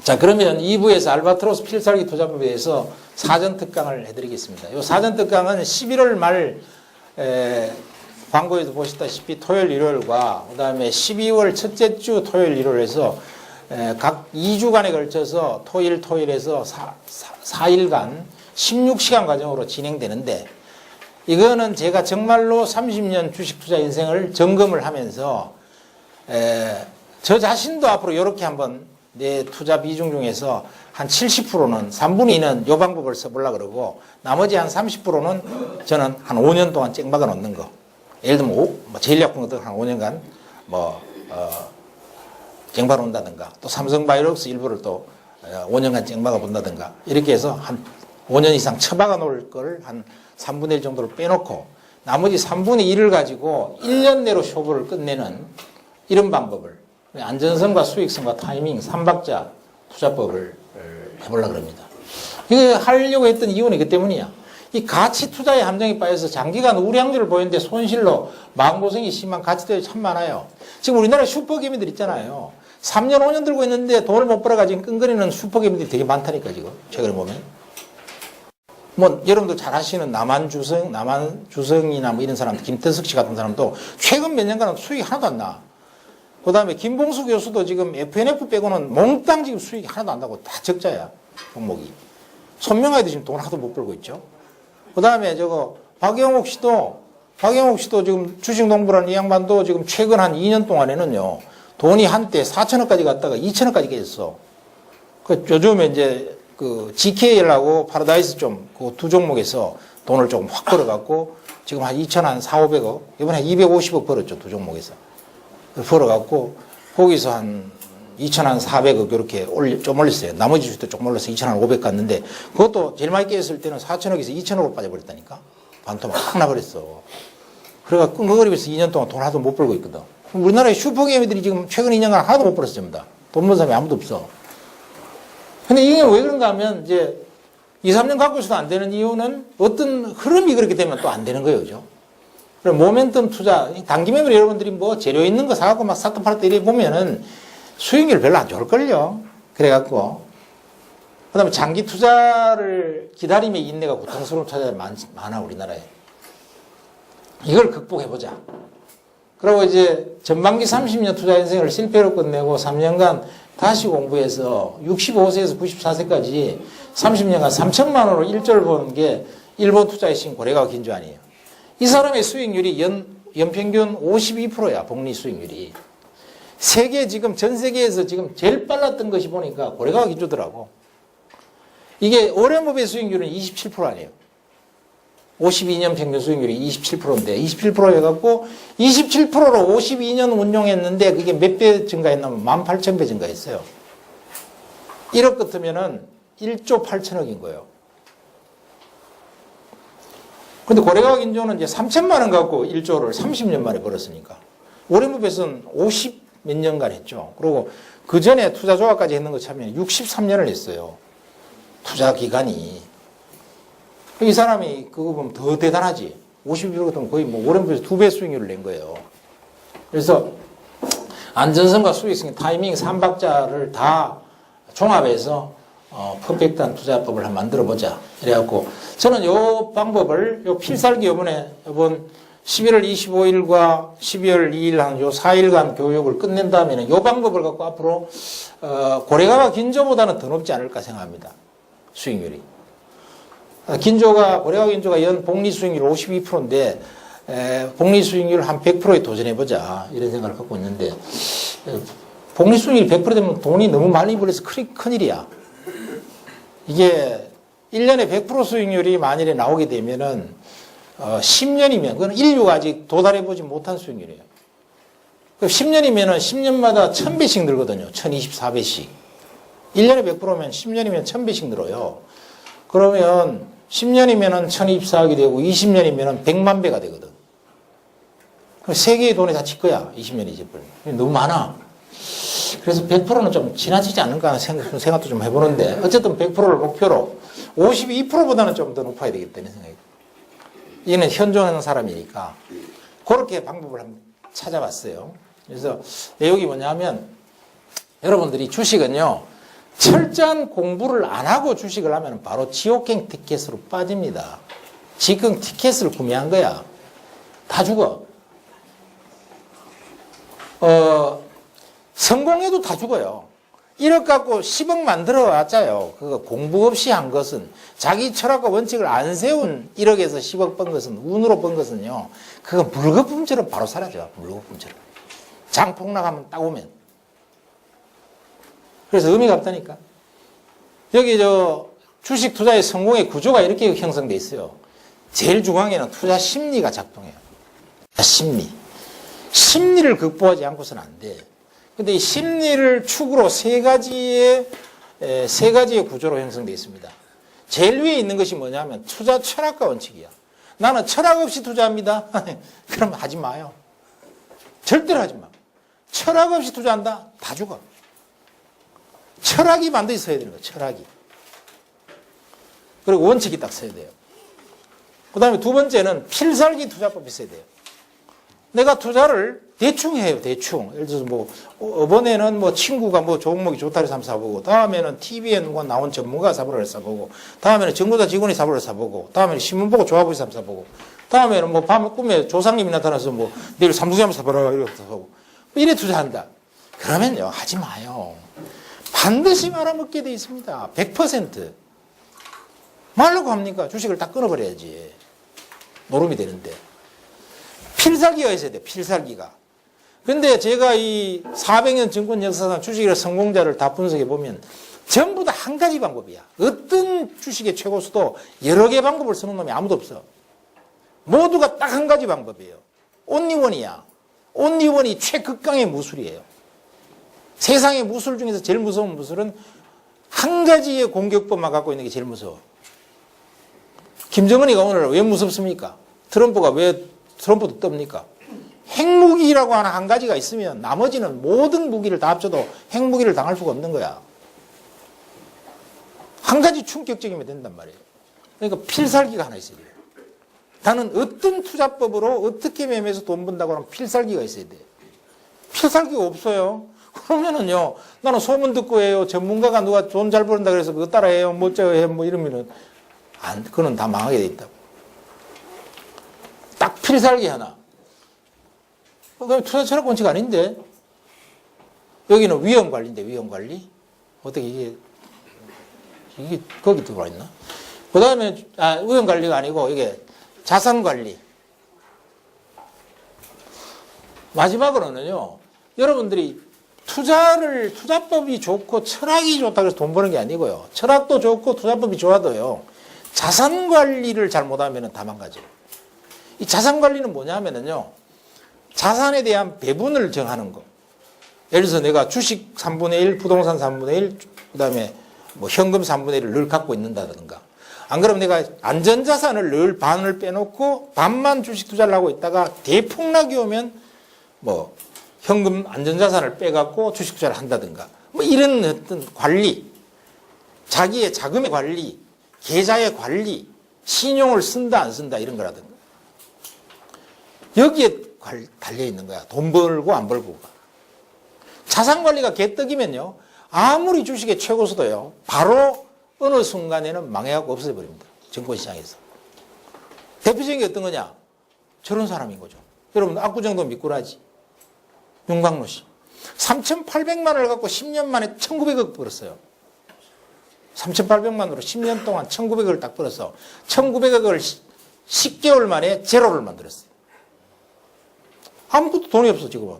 자, 그러면 2부에서 알바트로스 필살기 투자법에 대해서 사전 특강을 해드리겠습니다. 이 사전 특강은 11월 말 광고에도 보셨다시피 토요일, 일요일과 그 다음에 12월 첫째 주 토요일, 일요일에서 각 2주간에 걸쳐서 토일에서 4일간 16시간 과정으로 진행되는데, 이거는 제가 정말로 30년 주식 투자 인생을 점검을 하면서 저 자신도 앞으로 이렇게 한번 내 투자 비중 중에서 한 70%는 3분의 2는 이 방법을 써보려고 그러고, 나머지 한 30%는 저는 한 5년 동안 쨍박아 놓는 거. 예를 들면 뭐 제일약품 같은 한 5년간 쨍박아 놓는다든가, 또 삼성바이오록스 일부를 또 5년간 쨍박아 본다든가, 이렇게 해서 한 5년 이상 처박아 놓을 걸 한 3분의 1 정도를 빼놓고 나머지 3분의 1을 가지고 1년 내로 쇼부를 끝내는 이런 방법을, 안전성과 수익성과 타이밍 3박자 투자법을 해보려고 합니다. 이거 하려고 했던 이유는 이것 때문이야. 이 가치 투자의 함정에 빠져서 장기간 우량주를 보였는데 손실로 마음고생이 심한 가치들이 참 많아요. 지금 우리나라 슈퍼개미들 있잖아요. 3년, 5년 들고 있는데 돈을 못 벌어가지고 끙거리는 슈퍼개미들이 되게 많다니까, 지금. 최근에 보면. 뭐, 여러분들 잘 아시는 남한주성이나 뭐 이런 사람들, 김태석 씨 같은 사람도 최근 몇 년간은 수익이 하나도 안 나. 그 다음에 김봉수 교수도 지금 FNF 빼고는 몽땅 지금 수익이 하나도 안 나고 다 적자야, 종목이. 손명아이도 지금 돈 하나도 못 벌고 있죠. 그 다음에 박영옥 씨도 지금 주식농부라는 이 양반도 지금 최근 한 2년 동안에는요, 돈이 한때 4천억까지 갔다가 2천억까지 깨졌어. 요즘에 이제 GKL하고 파라다이스 그 두 종목에서 돈을 조금 확 벌어갖고 지금 한 2,400~500억, 이번에 250억 벌었죠, 두 종목에서. 벌어갖고 거기서 한 2,400억 이렇게 좀 올렸어요. 나머지 주식도 조금 올려서 2,500 갔는데, 그것도 제일 많이 깨졌을 때는 4천억에서 2천억으로 빠져버렸다니까. 반토막 확 나버렸어. 그래가 끙끙거리면서 2년 동안 돈 하나도 못 벌고 있거든. 우리나라의 슈퍼게임들이 지금 최근 2년간 하나도 못 벌었어, 전부 다. 돈 버는 사람이 아무도 없어. 근데 이게 왜 그런가 하면, 이제 2, 3년 갖고 있어도 안 되는 이유는 어떤 흐름이 그렇게 되면 또 안 되는 거예요, 그죠? 그리고 모멘텀 투자, 단기 매매를 여러분들이 뭐 재료 있는 거 사갖고 막 샀다 팔았다 이래 보면은 수익률 별로 안 좋을걸요. 그래갖고. 그 다음에 장기 투자를 기다림의 인내가 고통스러운 투자자들이 많아, 우리나라에. 이걸 극복해보자. 그리고 이제 전반기 30년 투자 인생을 실패로 끝내고 3년간 다시 공부해서 65세에서 94세까지 30년간 3천만 원으로 일조를 보는 게 일본 투자의 신 고레가와 긴조 아니에요. 이 사람의 수익률이 연평균 52%야, 복리 수익률이. 지금 전 세계에서 지금 제일 빨랐던 것이 보니까 고레가와 긴조더라고. 이게 오래무배 수익률은 27% 아니에요. 52년 평균 수익률이 27%인데 27% 해갖고 27%로 52년 운용했는데 그게 몇 배 증가했냐면 18,000배 증가했어요. 1억 같으면은 1조 8천억인 거예요. 근데 고레가와 긴조는 이제 3천만 원 갖고 1조를 30년 만에 벌었으니까. 오래무배선 50 몇 년간 했죠. 그리고 그 전에 투자 조합까지 했는 거 참여 63년을 했어요. 투자 기간이. 이 사람이 그거 보면 더 대단하지. 52% 같으면 거의 뭐 오래무배에서 2배 수익률을 낸 거예요. 그래서 안전성과 수익성, 타이밍 3박자를 다 종합해서 퍼펙트한 투자법을 한번 만들어보자. 이래갖고 저는 요 방법을, 요 필살기 이번 11월 25일과 12월 2일 한 요 4일간 교육을 끝낸 다음에는 요 방법을 갖고 앞으로 고레가와 긴조보다는 더 높지 않을까 생각합니다. 수익률이. 고레가와 긴조가 연 복리 수익률 52%인데 복리 수익률 한 100%에 도전해보자. 이런 생각을 갖고 있는데, 복리 수익률 100% 되면 돈이 너무 많이 벌려서 큰일이야. 이게 1년에 100% 수익률이 만일에 나오게 되면은 10년이면 그건 인류가 아직 도달해보지 못한 수익률이에요. 10년이면은 10년마다 1000배씩 늘거든요. 1024배씩. 1년에 100%면 10년이면 1000배씩 늘어요. 그러면 10년이면은 1024억이 되고 20년이면은 100만 배가 되거든. 세계의 돈이 다 칠 거야. 20년이 이제 너무 많아. 그래서 100%는 좀 지나치지 않을까 하는 생각도 좀 해보는데, 어쨌든 100%를 목표로 52%보다는 좀 더 높아야 되겠다는 생각이. 이는 현존하는 사람이니까 그렇게 방법을 한번 찾아봤어요. 그래서 내용이 뭐냐면, 여러분들이 주식은요, 철저한 공부를 안 하고 주식을 하면 바로 지옥행 티켓으로 빠집니다. 지금 티켓을 구매한 거야. 다 죽어. 성공해도 다 죽어요. 1억 갖고 10억 만들어 왔자요. 그거 공부 없이 한 것은, 자기 철학과 원칙을 안 세운 1억에서 10억 번 것은, 운으로 번 것은요, 그거 물거품처럼 바로 사라져. 물거품처럼. 장폭락하면 딱 오면. 그래서 의미가 없다니까. 여기 주식 투자의 성공의 구조가 이렇게 형성돼 있어요. 제일 중앙에는 투자 심리가 작동해요. 심리. 심리를 극복하지 않고서는 안 돼. 근데 이 심리를 축으로 세 가지의 구조로 형성되어 있습니다. 제일 위에 있는 것이 뭐냐면 투자 철학과 원칙이야. 나는 철학 없이 투자합니다. 그럼 하지 마요. 절대로 하지 마. 철학 없이 투자한다? 다 죽어. 철학이 반드시 서야 되는 거야. 철학이. 그리고 원칙이 딱 서야 돼요. 그 다음에 두 번째는 필살기 투자법이 있어야 돼요. 내가 투자를 대충 해요, 대충. 예를 들어서 이번에는 친구가 종목이 좋다 해서 한번 사보고, 다음에는 TV에 누가 나온 전문가가 사보라 해서 사보고, 다음에는 정부자 직원이 사보라 해서 사보고, 다음에는 신문 보고 좋아 보여서 한번 사보고, 다음에는 밤에 꿈에 조상님이 나타나서 내일 삼성이 한번 사보라 이렇게 사보고, 이래 투자한다. 그러면요, 하지 마요. 반드시 말아먹게 돼 있습니다. 100%. 말라고 합니까? 주식을 다 끊어버려야지. 노름이 되는데. 필살기가 있어야 돼, 필살기가. 근데 제가 이 400년 증권 역사상 주식의 성공자를 다 분석해 보면 전부 다 한 가지 방법이야. 어떤 주식의 최고수도 여러 개 방법을 쓰는 놈이 아무도 없어. 모두가 딱 한 가지 방법이에요. 온리원이야. 온리원이 최극강의 무술이에요. 세상의 무술 중에서 제일 무서운 무술은 한 가지의 공격법만 갖고 있는 게 제일 무서워. 김정은이가 오늘 왜 무섭습니까? 트럼프가 왜 트럼프도 뜹니까? 핵무기라고 하는 한 가지가 있으면 나머지는 모든 무기를 다 합쳐도 핵무기를 당할 수가 없는 거야. 한 가지 충격적이면 된단 말이에요. 그러니까 필살기가 하나 있어야 돼요. 나는 어떤 투자법으로 어떻게 매매해서 돈 번다고 하면 필살기가 있어야 돼요. 필살기가 없어요. 그러면은요, 나는 소문 듣고 해요. 전문가가 누가 돈 잘 벌는다 그래서 그거 따라해요. 멋져요. 이러면은, 그거는 다 망하게 돼 있다고. 딱 필살기 하나. 그럼 투자 철학 원칙 아닌데? 여기는 위험 관리인데, 위험 관리? 어떻게 이게 거기 들어와 있나? 그 다음에, 위험 관리가 아니고, 이게 자산 관리. 마지막으로는요, 여러분들이 투자법이 좋고 철학이 좋다고 해서 돈 버는 게 아니고요. 철학도 좋고 투자법이 좋아도요, 자산 관리를 잘 못하면 다 망가져요. 이 자산 관리는 뭐냐면요, 자산에 대한 배분을 정하는 거. 예를 들어서 내가 주식 3분의 1, 부동산 3분의 1, 그 다음에 현금 3분의 1을 늘 갖고 있는다든가. 안 그러면 내가 안전자산을 늘 반을 빼놓고 반만 주식 투자를 하고 있다가 대폭락이 오면 현금 안전자산을 빼갖고 주식 투자를 한다든가. 이런 어떤 관리, 자기의 자금의 관리, 계좌의 관리, 신용을 쓴다 안 쓴다 이런 거라든가. 여기에 달려 있는 거야. 돈 벌고 안 벌고가. 자산 관리가 개떡이면요, 아무리 주식의 최고수도요, 바로 어느 순간에는 망해갖고 없어져버립니다. 증권시장에서. 대표적인 게 어떤 거냐? 저런 사람인 거죠. 여러분, 압구정도 미꾸라지. 윤광로 씨. 3,800만 원을 갖고 10년 만에 1,900억 벌었어요. 3,800만 원으로 10년 동안 1,900억을 딱 벌었어. 1,900억을 10개월 만에 제로를 만들었어요. 아무것도 돈이 없어, 지금은.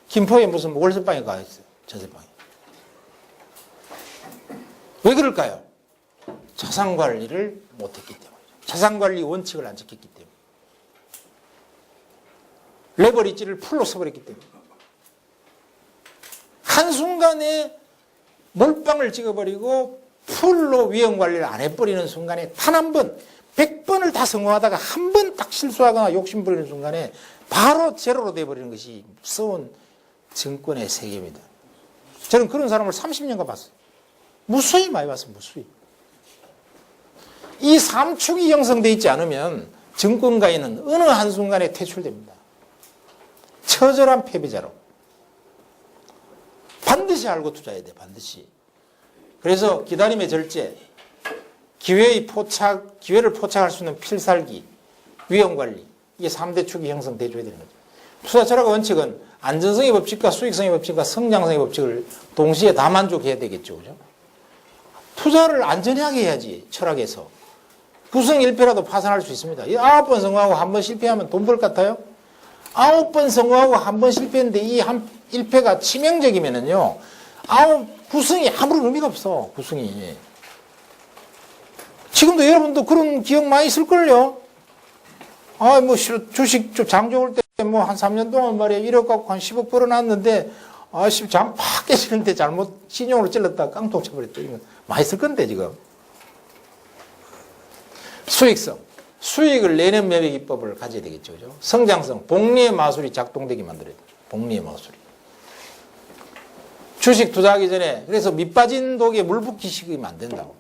김포에 무슨 월세방에 가 있어요. 전세방에. 왜 그럴까요? 자산 관리를 못했기 때문이죠. 자산 관리 원칙을 안 지켰기 때문에. 레버리지를 풀로 써버렸기 때문에. 한순간에 몰빵을 찍어버리고 풀로 위험 관리를 안 해버리는 순간에 단 한 번, 100번을 다 성공하다가 한 번 딱 실수하거나 욕심부리는 순간에 바로 제로로 돼버리는 것이 무서운 증권의 세계입니다. 저는 그런 사람을 30년간 봤어요. 무수히 많이 봤어요. 무수히. 이 삼축이 형성되어 있지 않으면 증권가에는 어느 한순간에 퇴출됩니다. 처절한 패배자로. 반드시 알고 투자해야 돼. 반드시. 그래서 기다림의 절제, 기회를 포착할 수 있는 필살기, 위험관리, 이게 3대 축이 형성돼줘야 되는 거죠. 투자 철학의 원칙은 안전성의 법칙과 수익성의 법칙과 성장성의 법칙을 동시에 다 만족해야 되겠죠. 그죠? 투자를 안전하게 해야지, 철학에서. 구성일패라도 파산할 수 있습니다. 9번 성공하고 한 번 실패하면 돈 벌 것 같아요? 9번 성공하고 한 번 실패했는데 이 한 1패가 치명적이면은요, 구성이 아무런 의미가 없어, 구성이. 지금도 여러분도 그런 기억 많이 있을걸요? 주식 장 좋을 때 한 3년 동안 말이야, 1억 갖고 한 10억 벌어놨는데, 장 팍 깨지는데 잘못 신용으로 찔렀다가 깡통 쳐버렸다. 이거 많이 있을 건데, 지금. 수익성. 수익을 내는 매매 기법을 가져야 되겠죠. 그죠? 성장성. 복리의 마술이 작동되게 만들어야 돼요. 복리의 마술이. 주식 투자하기 전에, 그래서 밑빠진 독에 물 붓기 식이면 안 된다고.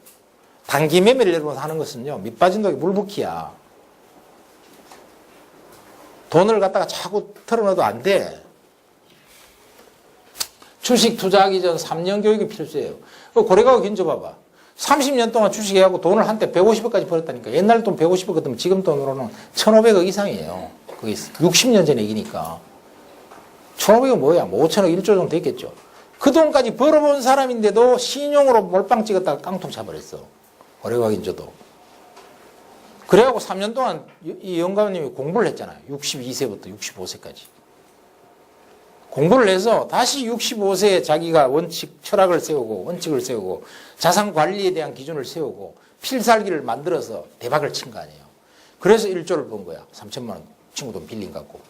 단기 매매를 여러분 하는 것은요, 밑빠진 독에 물 붓기야. 돈을 갖다가 자꾸 털어넣어도 안 돼. 주식 투자하기 전 3년 교육이 필수예요. 고래가고 긴줘 봐봐. 30년 동안 주식해갖고 돈을 한때 150억까지 벌었다니까. 옛날 돈 150억 같으면 지금 돈으로는 1,500억 이상이에요. 그게 60년 전 얘기니까. 1,500억 뭐야? 5천억 1조 정도 됐겠죠. 그 돈까지 벌어본 사람인데도 신용으로 몰빵 찍었다가 깡통 차버렸어. 고래가고 긴줘도. 그래갖고 3년 동안 이 영감님이 공부를 했잖아요. 62세부터 65세까지. 공부를 해서 다시 65세에 자기가 철학을 세우고, 원칙을 세우고, 자산 관리에 대한 기준을 세우고, 필살기를 만들어서 대박을 친 거 아니에요. 그래서 1조를 번 거야. 3천만 원 친구 돈 빌린 갖고.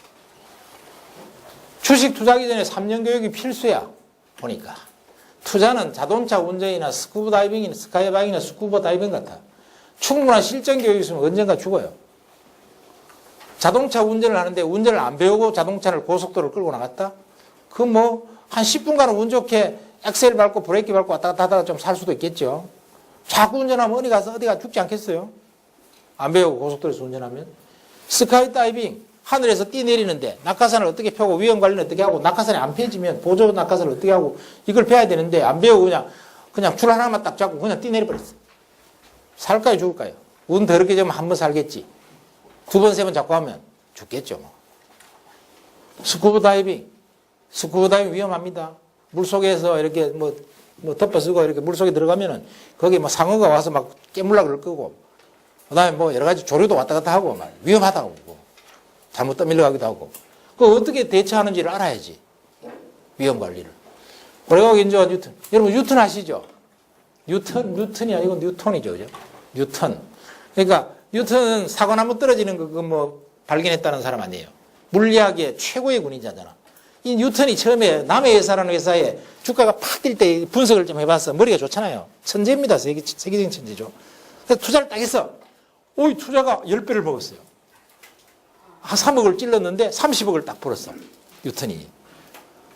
주식 투자하기 전에 3년 교육이 필수야. 보니까. 투자는 자동차 운전이나 스쿠버 다이빙이나 스카이다이빙이나 스쿠버 다이빙 같아. 충분한 실전 교육이 있으면 언젠가 죽어요. 자동차 운전을 하는데 운전을 안 배우고 자동차를 고속도로를 끌고 나갔다? 한 10분간은 운 좋게 엑셀 밟고 브레이크 밟고 왔다 갔다 하다가 좀 살 수도 있겠죠. 자꾸 운전하면 어디가 죽지 않겠어요? 안 배우고 고속도로에서 운전하면. 스카이 다이빙, 하늘에서 뛰 내리는데 낙하산을 어떻게 펴고 위험 관리는 어떻게 하고 낙하산이 안 펴지면 보조 낙하산을 어떻게 하고 이걸 배워야 되는데 안 배우고 그냥 줄 하나만 딱 잡고 그냥 뛰 내려버렸어. 살까요, 죽을까요? 운 더럽게 되면 한 번 살겠지. 2번, 3번 잡고 하면 죽겠죠. 스쿠버 다이빙 위험합니다. 물속에서 이렇게 덮어쓰고 이렇게 물속에 들어가면은 거기 상어가 와서 막 깨물라 그럴 거고, 그 다음에 여러 가지 조류도 왔다 갔다 하고 위험하다고 보고, 잘못 떠밀려 가기도 하고. 그 어떻게 대처하는지를 알아야지. 위험 관리를. 고래가고 긴조와 뉴턴. 여러분, 뉴턴 아시죠? 뉴턴이 아니고 뉴턴이죠. 그죠? 뉴턴. 그러니까, 뉴턴은 사과나무 떨어지는 거 발견했다는 사람 아니에요. 물리학의 최고의 권위자잖아. 이 뉴턴이 처음에 남의 회사라는 회사에 주가가 팍 뛸 때 분석을 좀 해봤어. 머리가 좋잖아요. 천재입니다. 세계적인 천재죠. 그래서 투자를 딱 했어. 투자가 10배를 먹었어요. 한 3억을 찔렀는데 30억을 딱 벌었어. 뉴턴이.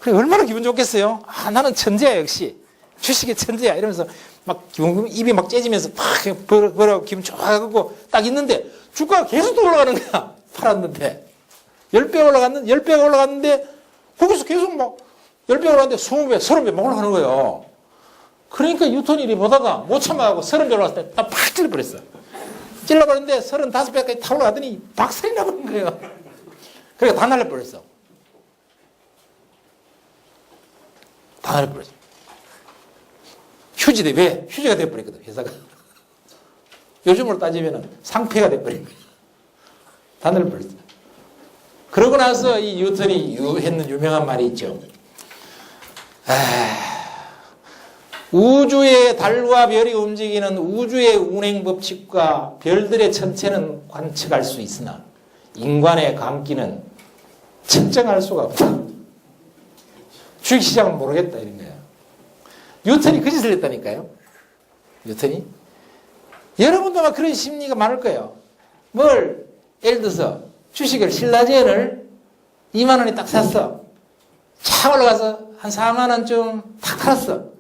그래, 얼마나 기분 좋겠어요? 나는 천재야, 역시. 주식의 천재야. 이러면서 입이 막 째지면서 벌어 기분 좋아하고 딱 있는데 주가가 계속 올라가는 거야. 팔았는데. 10배가 올라갔는데 거기서 계속 10배 올라갔는데 20배, 30배 막 올라가는 거예요. 그러니까 뉴턴이 이리 보다가 못 참아가고 30배 올라갔을 때 딱 팍 찔러버렸어. 찔러버렸는데 35배까지 다 올라가더니 박살이 나버린 거예요. 그러니까 다 날려버렸어. 다 날려버렸어. 왜? 휴지가 돼버렸거든, 회사가. 요즘으로 따지면 상폐가 돼버린 거예요. 다 날려버렸어. 그러고 나서 이 뉴턴이 했는 유명한 말이 있죠. 우주의 달과 별이 움직이는 우주의 운행 법칙과 별들의 천체는 관측할 수 있으나 인간의 감기는 측정할 수가 없다. 주식시장은 모르겠다 이런 거예요. 뉴턴이 그 짓을 했다니까요. 뉴턴이. 여러분도 막 그런 심리가 많을 거예요. 예를 들어서 주식을 신라젠을 2만 원에 딱 샀어. 착 올라가서 한 4만 원쯤 탁 팔았어.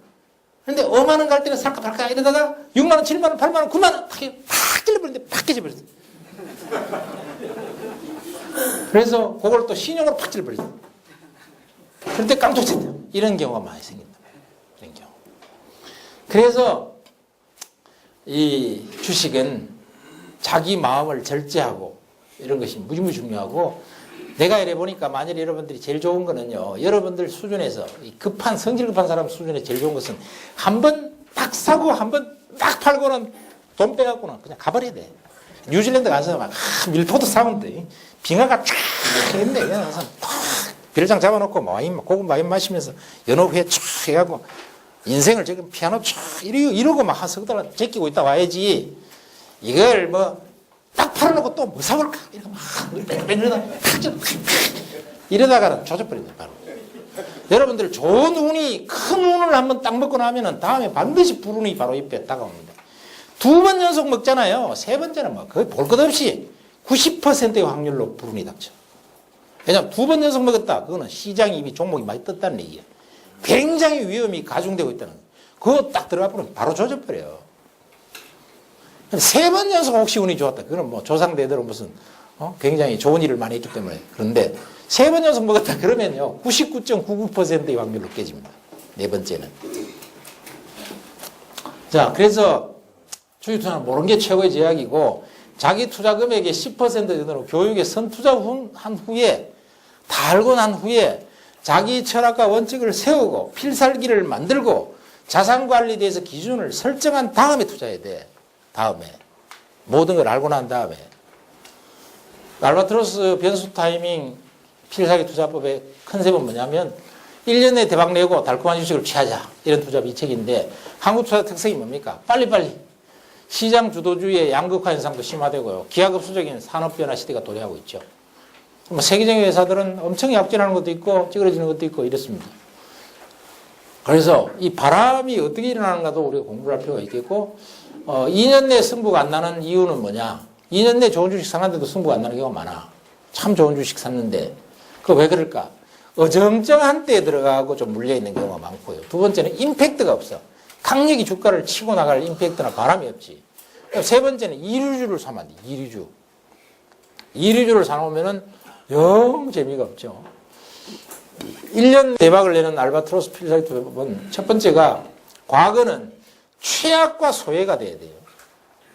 그런데 5만 원 갈 때는 살까 말까 이러다가 6만 원, 7만 원, 8만 원, 9만 원 팍 찔러버리는데 팍 깨져버렸어. 그래서 그걸 또 신용으로 팍 찔러버렸어. 그럴 때 깡통 쳤다. 이런 경우가 많이 생긴다. 이런 경우. 그래서 이 주식은 자기 마음을 절제하고 이런 것이 무지무지 중요하고, 내가 이래 보니까 만일 여러분들이 제일 좋은 거는요, 여러분들 수준에서 급한 성질 급한 사람 수준에 제일 좋은 것은 한 번 딱 사고 한 번 딱 팔고는 돈 빼갖고는 그냥 가버려야 돼. 뉴질랜드 가서 막 밀포도 사면 돼. 빙하가 쫙 있네. 그냥 탁 별장 잡아놓고 와인 고급 와인 마시면서 연어회 쫙 해갖고 인생을 지금 피아노 쫙 이러고 막 한 석 달 제끼고 있다 와야지. 이걸 뭐 딱 팔아놓고 또 뭐 사볼까? 이러다가는 조져버린다 바로. 여러분들 좋은 운이 큰 운을 한번 딱 먹고 나면은 다음에 반드시 불운이 바로 입에 다가옵니다. 2번 연속 먹잖아요. 3번째는 뭐 거의 볼 것 없이 90%의 확률로 불운이 닥쳐. 왜냐하면 2번 연속 먹었다. 그거는 시장이 이미 종목이 많이 떴다는 얘기예요. 굉장히 위험이 가중되고 있다는 거예요. 그거 딱 들어가 보면 바로 조져버려요. 3번 연속 혹시 운이 좋았다. 그건 뭐 조상대대로 무슨 굉장히 좋은 일을 많이 했기 때문에. 그런데 3번 연속 먹었다 그러면요 99.99%의 확률로 깨집니다. 4번째는. 자, 그래서 주식투자는 모르는 게 최고의 제약이고, 자기 투자 금액의 10% 정도로 교육에 선투자한 후에, 다 알고 난 후에 자기 철학과 원칙을 세우고 필살기를 만들고 자산관리에 대해서 기준을 설정한 다음에 투자해야 돼. 다음에. 모든 걸 알고 난 다음에. 알바트로스 변수 타이밍 필살기 투자법의 컨셉은 뭐냐면 1년 내에 대박 내고 달콤한 주식을 취하자. 이런 투자법 이 책인데, 한국 투자 특성이 뭡니까? 빨리빨리. 시장 주도주의의 양극화 현상도 심화되고요. 기하급수적인 산업 변화 시대가 도래하고 있죠. 뭐 세계적인 회사들은 엄청 약진하는 것도 있고 찌그러지는 것도 있고 이렇습니다. 그래서 이 바람이 어떻게 일어나는가도 우리가 공부를 할 필요가 있겠고, 2년 내에 승부가 안 나는 이유는 뭐냐? 2년 내에 좋은 주식 사는데도 승부가 안 나는 경우가 많아. 참 좋은 주식 샀는데. 그거 왜 그럴까? 어정쩡한 때에 들어가고 좀 물려있는 경우가 많고요. 두 번째는 임팩트가 없어. 강력히 주가를 치고 나갈 임팩트나 바람이 없지. 세 번째는 이류주를 사면 안 돼. 이류주. 이류주를 사놓으면은 영 재미가 없죠. 1년 대박을 내는 알바트로스 필살기 투자법은 첫 번째가, 과거는 최악과 소외가 돼야 돼요.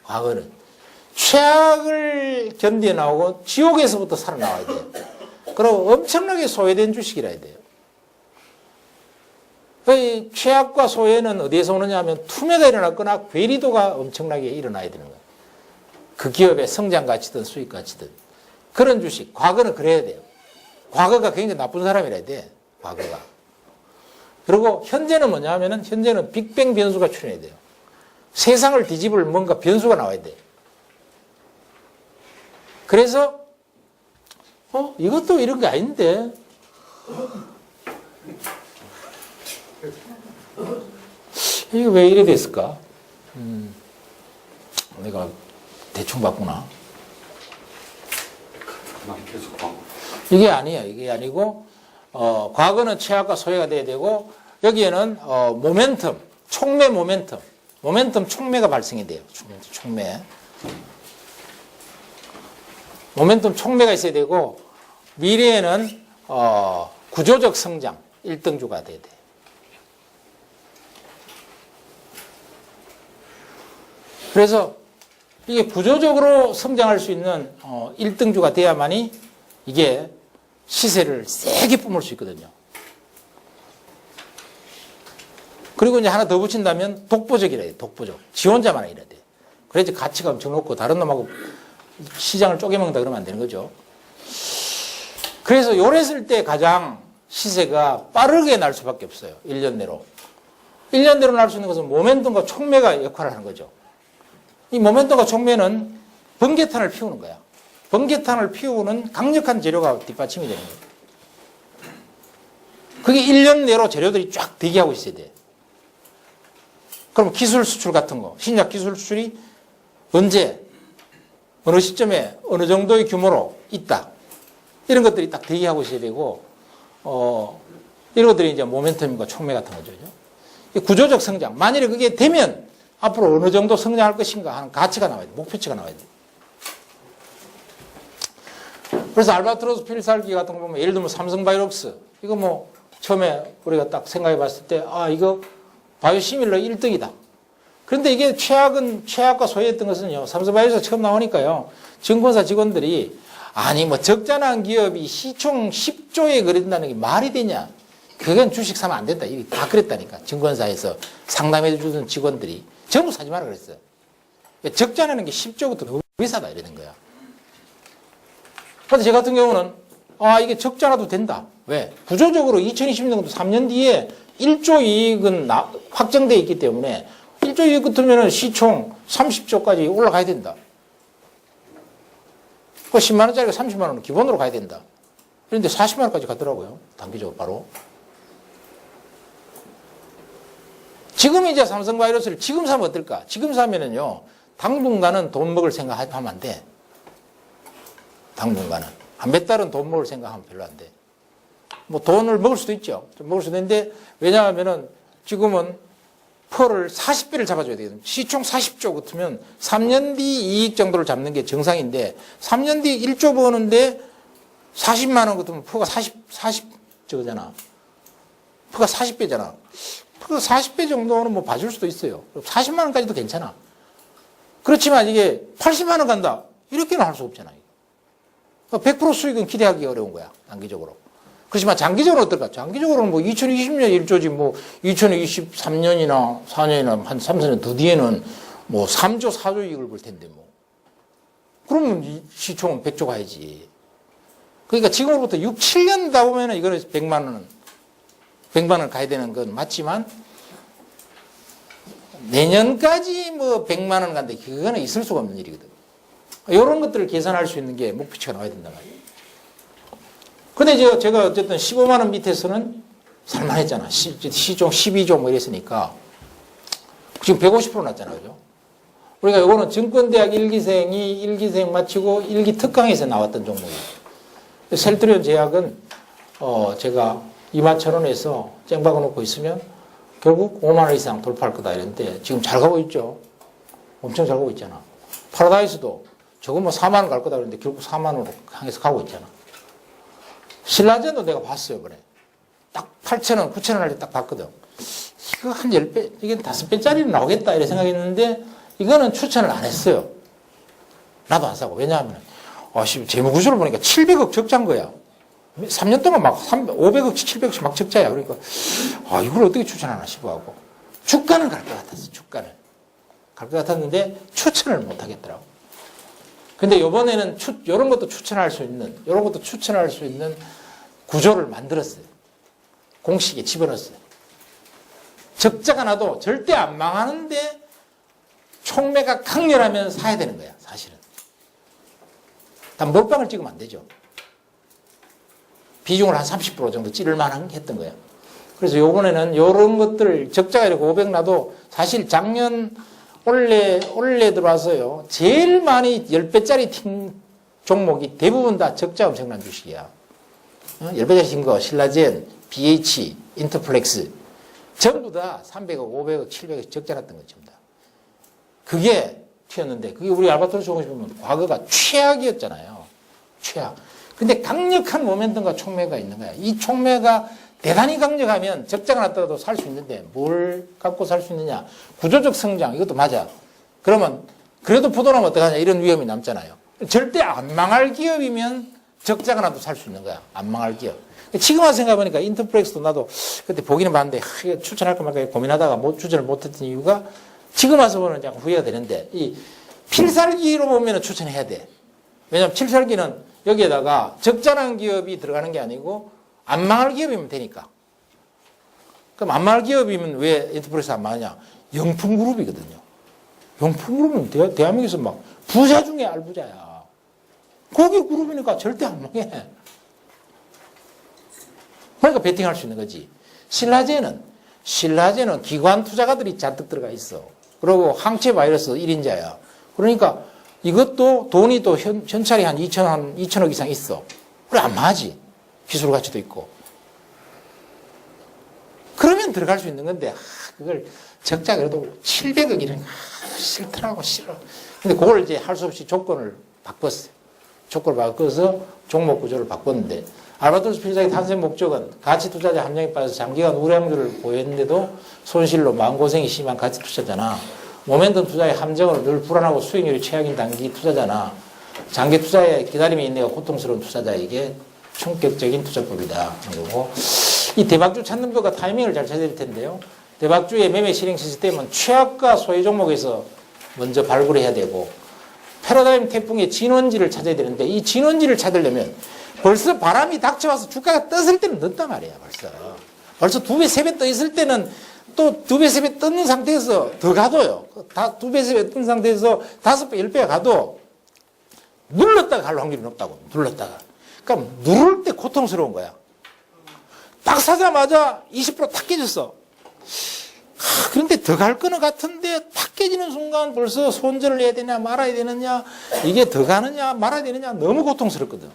과거는. 최악을 견뎌 나오고 지옥에서부터 살아나와야 돼요. 그리고 엄청나게 소외된 주식이라 해야 돼요. 그 최악과 소외는 어디에서 오느냐 하면 투매가 일어났거나 괴리도가 엄청나게 일어나야 되는 거예요. 그 기업의 성장 가치든 수익 가치든. 그런 주식, 과거는 그래야 돼요. 과거가 굉장히 나쁜 사람이라 해야 돼. 과거가. 그리고 현재는 뭐냐 하면은, 현재는 빅뱅 변수가 출현해야 돼요. 세상을 뒤집을 뭔가 변수가 나와야 돼요. 그래서 이것도 이런 게 아닌데 이게 왜 이래 됐을까? 내가 대충 봤구나. 이게 아니에요. 이게 아니고, 과거는 최악과 소외가 돼야 되고, 여기에는 모멘텀, 촉매 모멘텀 촉매가 발생이 돼요. 촉매. 모멘텀 촉매가 있어야 되고, 미래에는 구조적 성장 1등주가 돼야 돼요. 그래서 이게 구조적으로 성장할 수 있는 1등주가 돼야만이 이게 시세를 세게 뿜을 수 있거든요. 그리고 이제 하나 더 붙인다면 독보적이라 해요. 독보적. 지 혼자만 이래야 돼요. 그래야지 가치가 엄청 높고 다른 놈하고 시장을 쪼개먹는다 그러면 안 되는 거죠. 그래서 요랬을 때 가장 시세가 빠르게 날 수밖에 없어요. 1년 내로. 1년 내로 날 수 있는 것은 모멘텀과 촉매가 역할을 하는 거죠. 이 모멘텀과 촉매는 번개탄을 피우는 거야. 번개탄을 피우는 강력한 재료가 뒷받침이 되는 거예요. 그게 1년 내로 재료들이 쫙 대기하고 있어야 돼. 그럼 기술 수출 같은 거, 신약 기술 수출이 언제, 어느 시점에 어느 정도의 규모로 있다. 이런 것들이 딱 대기하고 있어야 되고, 이런 것들이 이제 모멘텀과 촉매 같은 거죠. 구조적 성장. 만일에 그게 되면 앞으로 어느 정도 성장할 것인가 하는 가치가 나와야 돼. 목표치가 나와야 돼. 그래서 알바트로스 필살기 같은 거 보면, 예를 들면 삼성바이오록스. 이거 뭐 처음에 우리가 딱 생각해 봤을 때, 이거 바이오시밀러 1등이다. 그런데 이게 최악과 소외했던 것은요, 삼성바이오에서 처음 나오니까요, 증권사 직원들이, 아니, 뭐, 적자난 기업이 시총 10조에 그린다는 게 말이 되냐? 그건 주식 사면 안 된다. 이렇게 다 그랬다니까. 증권사에서 상담해 주던 직원들이. 전부 사지 마라 그랬어요. 적자나는 게 10조부터 너무 비싸다. 이러는 거야. 그런데 제 같은 경우는, 이게 적자라도 된다. 왜? 구조적으로 2020년도 3년 뒤에 1조 이익은 확정되어 있기 때문에 1조 이익 같으면 시총 30조까지 올라가야 된다. 그 10만 원짜리가 30만 원은 기본으로 가야 된다. 그런데 40만 원까지 가더라고요. 단기적으로 바로. 지금 이제 삼성바이오로스를 지금 사면 어떨까? 지금 사면은요, 당분간은 돈 먹을 생각하면 안 돼. 당분간은. 한 몇 달은 돈 먹을 생각하면 별로 안 돼. 뭐 돈을 먹을 수도 있죠. 좀 먹을 수도 있는데, 왜냐하면은 지금은 펄을 40배를 잡아줘야 되거든요. 시총 40조 같으면 3년 뒤 이익 정도를 잡는 게 정상인데, 3년 뒤 1조 버는데 40만 원 같으면 펄가 40저거잖아. 펄가 40배잖아. 펄가 40배 정도는 뭐 봐줄 수도 있어요. 40만 원까지도 괜찮아. 그렇지만 이게 80만 원 간다. 이렇게는 할 수 없잖아요. 100% 수익은 기대하기 어려운 거야. 단기적으로. 그렇지만 장기적으로 어떨까? 장기적으로는 뭐 2020년 1조지 뭐 2023년이나 4년이나 한 3, 4년 더 뒤에는 뭐 3조, 4조 이익을 볼 텐데 뭐. 그러면 시총은 100조 가야지. 그러니까 지금으로부터 6, 7년 다 보면은 이거는 100만 원 가야 되는 건 맞지만 내년까지 뭐 100만 원 간데 그거는 있을 수가 없는 일이거든. 이런 것들을 계산할 수 있는 게 목표치가 나와야 된단 말이에요. 근데 제가 어쨌든 15만 원 밑에서는 살만했잖아. 시총 12조 뭐 이랬으니까. 지금 150% 났잖아. 그죠? 그러니까 이거는 증권대학 1기생이 1기생 마치고 1기 특강에서 나왔던 종목이에요. 셀트리온 제약은, 제가 21,000원에서 쨍 박아놓고 있으면 결국 5만 원 이상 돌파할 거다 이랬는데 지금 잘 가고 있죠. 엄청 잘 가고 있잖아. 파라다이스도 저거 뭐 4만 원 갈 거다 그랬는데 결국 4만 원으로 향해서 가고 있잖아. 신라젠도 내가 봤어요, 이번에. 딱 8,000원, 9,000원 할 때 딱 봤거든. 이거 한 10배, 이게 5배짜리는 나오겠다, 이렇게 생각했는데, 이거는 추천을 안 했어요. 나도 안 사고. 왜냐하면, 재무구조를 보니까 700억 적자인 거야. 3년 동안 막 500억씩, 700억씩 막 적자야. 그러니까, 이걸 어떻게 추천하나 싶어하고. 주가는 갈 것 같았어, 주가는. 갈 것 같았는데, 추천을 못 하겠더라고. 근데 이번에는 이런 것도 추천할 수 있는 구조를 만들었어요. 공식에 집어넣었어요. 적자가 나도 절대 안 망하는데 촉매가 강렬하면 사야 되는 거야, 사실은. 단 몰빵을 찍으면 안 되죠. 비중을 한 30% 정도 찌를 만한 했던 거예요. 그래서 이번에는 이런 것들 적자가 이렇게 500 나도 사실 작년 올해 들어와서요. 제일 많이 10배짜리 팀 종목이 대부분 다 적자 엄청난 주식이야. 10배짜리 팀 거, 신라젠, BH, 인터플렉스. 전부 다 300억, 500억, 700억 적자 났던 거 전부 다. 그게 튀었는데, 그게 우리 알바트로스 종목에 보면 과거가 최악이었잖아요. 최악. 근데 강력한 모멘텀과 촉매가 있는 거야. 이 촉매가 대단히 강력하면 적자가 났다가도 살 수 있는데 뭘 갖고 살 수 있느냐. 구조적 성장, 이것도 맞아. 그러면 그래도 부도나면 어떡하냐 이런 위험이 남잖아요. 절대 안 망할 기업이면 적자가 나도 살 수 있는 거야. 안 망할 기업. 지금 와서 생각해보니까 인터플렉스도 나도 그때 보기는 봤는데 추천할까 말까 고민하다가 추천을 못했던 이유가 지금 와서 보면 약간 후회가 되는데 이 필살기로 보면 추천해야 돼. 왜냐하면 필살기는 여기에다가 적자난 기업이 들어가는 게 아니고 안 망할 기업이면 되니까. 그럼 안 망할 기업이면 왜 인터플렉스 안 망하냐? 영품그룹이거든요. 영품그룹은 대한민국에서 막 부자 중에 알부자야. 거기 그룹이니까 절대 안 망해. 그러니까 베팅할 수 있는 거지. 신라젠은 기관 투자가들이 잔뜩 들어가 있어. 그리고 항체 바이러스 1인자야. 그러니까 이것도 돈이 또 현찰이 한 2천억 이상 있어. 그래, 안 망하지. 기술 가치도 있고. 그러면 들어갈 수 있는 건데, 그걸 적자 그래도 700억 이런, 싫더라고, 싫어. 근데 그걸 이제 할 수 없이 조건을 바꿨어요. 조건을 바꿔서 종목 구조를 바꿨는데, 알바트로스 필살기 탄생 목적은 가치 투자자 함량에 빠져서 장기간 우량주를 보였는데도 손실로 마음고생이 심한 가치 투자자나 모멘텀 투자의 함정은 늘 불안하고 수익률이 최악인 단기 투자자나 장기 투자에 기다림이 있네요. 고통스러운 투자자에게 충격적인 투자법이다. 그리고 이 대박주 찾는 법과 타이밍을 잘 찾아야 될 텐데요. 대박주의 매매 실행 시스템은 최악과 소외 종목에서 먼저 발굴해야 되고 패러다임 태풍의 진원지를 찾아야 되는데 이 진원지를 찾으려면 벌써 바람이 닥쳐와서 주가가 떴을 때는 늦단 말이야. 벌써 2배, 3배 떠 있을 때는 또 2배, 3배 떴는 상태에서 더 가도요. 다 2배, 3배 뜬 상태에서 5배, 10배가 가도 눌렀다가 갈 확률이 높다고. 눌렀다가. 그러니까 누를 때 고통스러운 거야. 딱 사자마자 20%탁 깨졌어. 그런데 더 갈 거는 같은데 탁 깨지는 순간 벌써 손절을 해야 되냐 말아야 되느냐 이게 더 가느냐 말아야 되느냐 너무 고통스럽거든.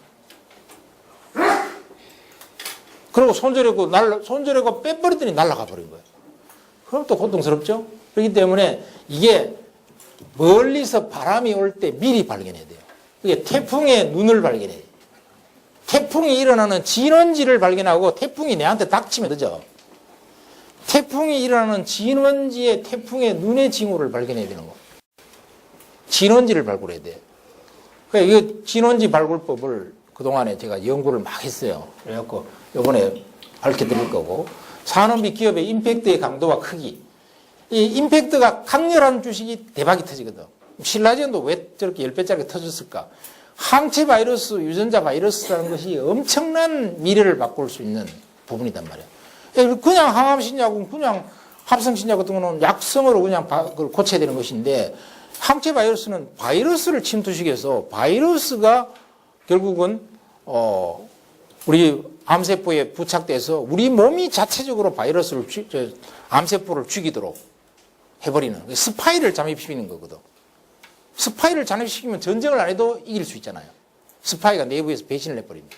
그리고 손절하고 빼버리더니 날아가 버린 거예요. 그럼 또 고통스럽죠? 그렇기 때문에 이게 멀리서 바람이 올 때 미리 발견해야 돼요. 이게 태풍의 눈을 발견해야 돼요. 태풍이 일어나는 진원지를 발견하고 태풍이 내한테 닥치면 늦어. 태풍이 일어나는 진원지의 태풍의 눈의 징후를 발견해야 되는 거. 진원지를 발굴해야 돼. 그러니까 이 진원지 발굴법을 그동안에 제가 연구를 막 했어요. 그래갖고 이번에 밝혀드릴 거고. 산업이 기업의 임팩트의 강도와 크기. 이 임팩트가 강렬한 주식이 대박이 터지거든. 신라젠도 왜 저렇게 10배짜리 터졌을까? 항체 바이러스, 유전자 바이러스라는 것이 엄청난 미래를 바꿀 수 있는 부분이단 말이야. 그냥 항암신약은 그냥 합성신약 같은 거는 약성으로 그냥 그걸 고쳐야 되는 것인데 항체 바이러스는 바이러스를 침투시켜서 바이러스가 결국은 우리 암세포에 부착돼서 우리 몸이 자체적으로 바이러스를 암세포를 죽이도록 해버리는 스파이를 잠입시키는 거거든. 스파이를 잠입시키면 전쟁을 안 해도 이길 수 있잖아요. 스파이가 내부에서 배신을 해버립니다.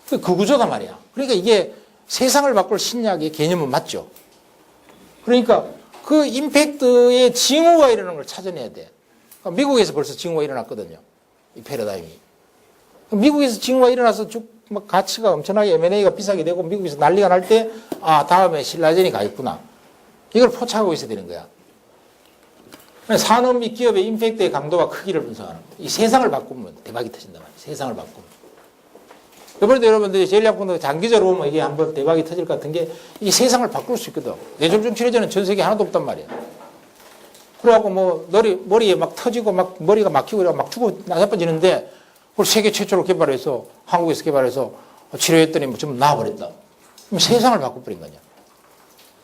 그 구조단 말이야. 그러니까 이게 세상을 바꿀 신약의 개념은 맞죠. 그러니까 그 임팩트의 징후가 일어나는 걸 찾아내야 돼. 그러니까 미국에서 벌써 징후가 일어났거든요. 이 패러다임이. 미국에서 징후가 일어나서 막 가치가 엄청나게 M&A가 비싸게 되고 미국에서 난리가 날 때 다음에 신라젠이 가 있구나. 이걸 포착하고 있어야 되는 거야. 산업 및 기업의 임팩트의 강도와 크기를 분석하는 거야. 이 세상을 바꾸면 대박이 터진단 말이야. 세상을 바꾸면. 이번에도 여러분들이 제일약품도 장기적으로 보면 이게 한번 대박이 터질 것 같은 게 이 세상을 바꿀 수 있거든. 뇌졸중 치료제는 전 세계에 하나도 없단 말이야. 그래갖고 뭐 머리에 막 터지고 막 머리가 막히고 그래갖고 막 죽고 나자빠지는데 그걸 세계 최초로 개발해서 한국에서 개발해서 치료했더니 뭐 전부 나아버렸다. 그럼 세상을 바꿔버린 거냐.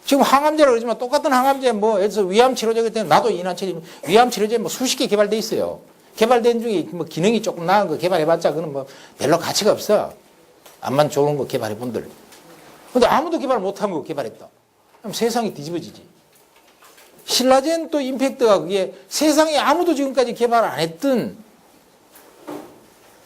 지금 항암제라고 그러지만 똑같은 항암제 뭐 예를 들어서 위암 치료제 때문에 나도 이난체지 위암 치료제 뭐 수십 개 개발돼 있어요. 개발된 중에 뭐 기능이 조금 나은 거 개발해봤자 그건 뭐 별로 가치가 없어. 암만 좋은 거 개발해본들. 근데 아무도 개발 못한 거 개발했다. 그럼 세상이 뒤집어지지. 신라젠 또 임팩트가 그게 세상에 아무도 지금까지 개발 안 했던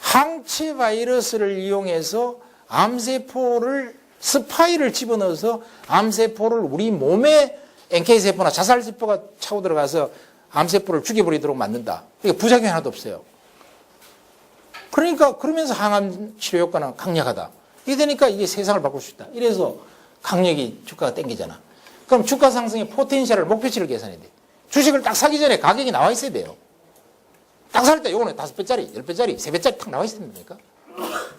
항체 바이러스를 이용해서 암세포를 스파이를 집어넣어서 암세포를 우리 몸에 NK세포나 자살세포가 차고 들어가서 암세포를 죽여버리도록 만든다. 그러니까 부작용이 하나도 없어요. 그러니까 그러면서 항암 치료 효과는 강력하다. 이게 되니까 이게 세상을 바꿀 수 있다. 이래서 강력이 주가가 땡기잖아. 그럼 주가 상승의 포텐셜을 목표치를 계산해야 돼. 주식을 딱 사기 전에 가격이 나와 있어야 돼요. 딱 살 때 요거는 5배짜리, 10배짜리, 3배짜리 딱 나와 있어야 됩니까?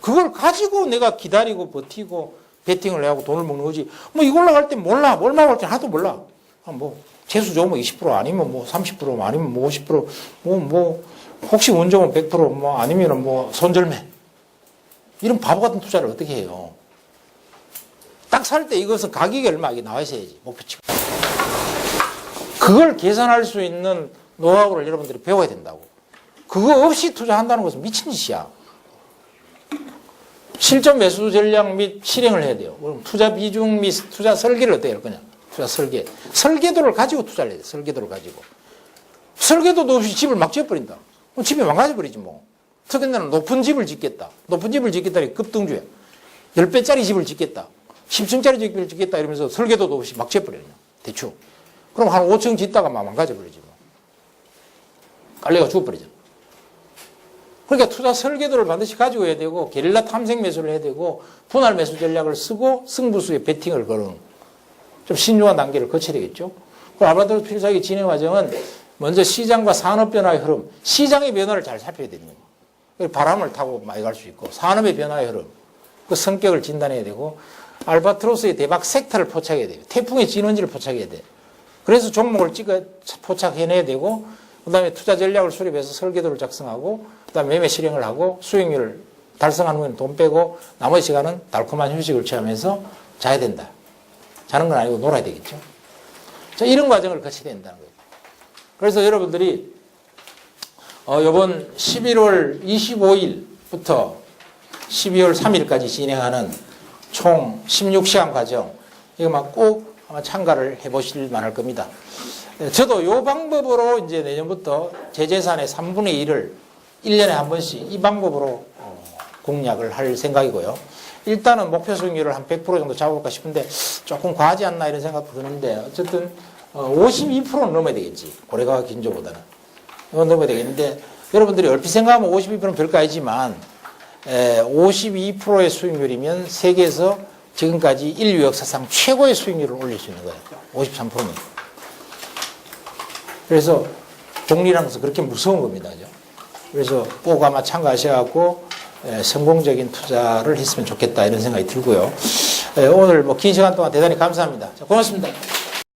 그걸 가지고 내가 기다리고 버티고 베팅을 해하고 돈을 먹는 거지. 뭐 이거 올라갈 때 몰라. 뭘 올라갈 때 하나도 몰라. 뭐 재수 좋으면 20% 아니면 뭐 30% 아니면 뭐 50% 뭐 혹시 운 좋으면 100% 아니면은 뭐 손절매. 이런 바보 같은 투자를 어떻게 해요? 딱 살 때 이것은 가격이 얼마 이게 나와 있어야지. 목표치가. 그걸 계산할 수 있는 노하우를 여러분들이 배워야 된다고. 그거 없이 투자한다는 것은 미친 짓이야. 실전 매수 전략 및 실행을 해야 돼요. 그럼 투자 비중 및 투자 설계를 어떻게 할 거냐. 투자 설계. 설계도를 가지고 투자를 해야 돼. 설계도를 가지고. 설계도도 없이 집을 막 지어버린다. 그럼 집이 망가져버리지 뭐. 특히 나는 높은 집을 짓겠다. 높은 집을 짓겠다니 급등주야. 10배짜리 집을 짓겠다. 10층짜리 집을 짓겠다 이러면서 설계도도 없이 막 지어버려요. 대충. 그럼 한 5층 짓다가 막 망가져버리지 뭐. 깔래가 죽어버리잖아. 그러니까 투자 설계도를 반드시 가지고 해야 되고 게릴라 탐색 매수를 해야 되고 분할 매수 전략을 쓰고 승부수에 베팅을 거는 좀 신중한 단계를 거쳐야 되겠죠. 그 알바트로스 필살기 진행 과정은 먼저 시장과 산업 변화의 흐름, 시장의 변화를 잘 살펴야 되는 거예요. 바람을 타고 많이 갈 수 있고, 산업의 변화의 흐름, 그 성격을 진단해야 되고, 알바트로스의 대박 섹터를 포착해야 돼요. 태풍의 진원지를 포착해야 돼요. 그래서 종목을 포착해내야 되고, 그 다음에 투자 전략을 수립해서 설계도를 작성하고, 그 다음에 매매 실행을 하고, 수익률을 달성하는 건 돈 빼고, 나머지 시간은 달콤한 휴식을 취하면서 자야 된다. 자는 건 아니고 놀아야 되겠죠. 자, 이런 과정을 거쳐야 된다는 거예요. 그래서 여러분들이, 이번 11월 25일부터 12월 3일까지 진행하는 총 16시간 과정, 이거 꼭 아마 참가를 해보실 만할 겁니다. 저도 이 방법으로 이제 내년부터 제 재산의 3분의 1을 1년에 한 번씩 이 방법으로 공략을 할 생각이고요. 일단은 목표 수익률을 한 100% 정도 잡아볼까 싶은데 조금 과하지 않나 이런 생각도 드는데 어쨌든 52%는 넘어야 되겠지. 고래가 긴조보다는. 이건 넘어야 되겠는데 여러분들이 얼핏 생각하면 52%는 별거 아니지만 52%의 수익률이면 세계에서 지금까지 인류 역사상 최고의 수익률을 올릴 수 있는 거예요. 53%는. 그래서 복리라는 것은 그렇게 무서운 겁니다. 그래서 꼭 아마 참가하셔갖고 성공적인 투자를 했으면 좋겠다 이런 생각이 들고요. 오늘 긴 시간 동안 대단히 감사합니다. 자, 고맙습니다.